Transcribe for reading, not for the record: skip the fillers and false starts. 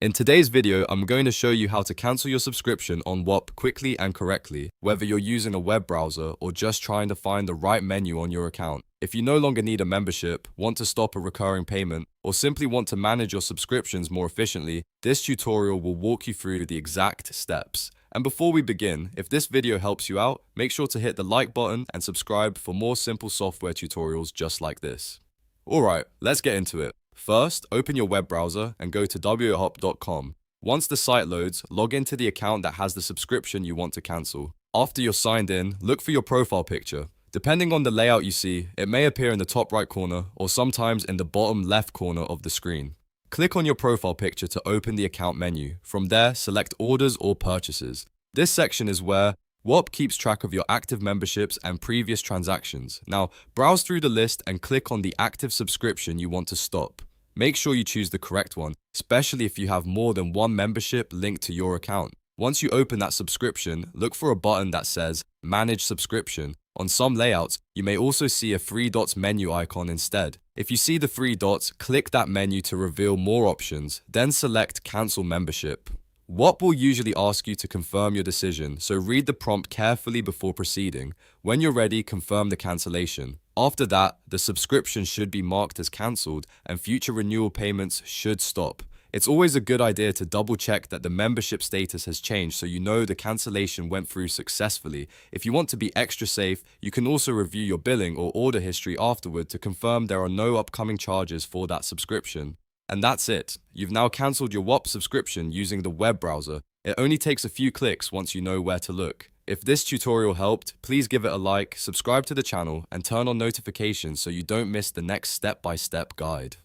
In today's video, I'm going to show you how to cancel your subscription on Whop quickly and correctly, whether you're using a web browser or just trying to find the right menu on your account. If you no longer need a membership, want to stop a recurring payment, or simply want to manage your subscriptions more efficiently, this tutorial will walk you through the exact steps. And before we begin, if this video helps you out, make sure to hit the like button and subscribe for more simple software tutorials just like this. Alright, let's get into it. First, open your web browser and go to whop.com. Once the site loads, log into the account that has the subscription you want to cancel. After you're signed in, look for your profile picture. Depending on the layout you see, it may appear in the top right corner or sometimes in the bottom left corner of the screen. Click on your profile picture to open the account menu. From there, select Orders or Purchases. This section is where Whop keeps track of your active memberships and previous transactions. Now, browse through the list and click on the active subscription you want to stop. Make sure you choose the correct one, especially if you have more than one membership linked to your account. Once you open that subscription, look for a button that says Manage Subscription. On some layouts, you may also see a three dots menu icon instead. If you see the three dots, click that menu to reveal more options, then select Cancel Membership. Whop will usually ask you to confirm your decision, so read the prompt carefully before proceeding. When you're ready, confirm the cancellation. After that, the subscription should be marked as cancelled and future renewal payments should stop. It's always a good idea to double check that the membership status has changed so you know the cancellation went through successfully. If you want to be extra safe, you can also review your billing or order history afterward to confirm there are no upcoming charges for that subscription. And that's it. You've now cancelled your Whop subscription using the web browser. It only takes a few clicks once you know where to look. If this tutorial helped, please give it a like, subscribe to the channel, and turn on notifications so you don't miss the next step-by-step guide.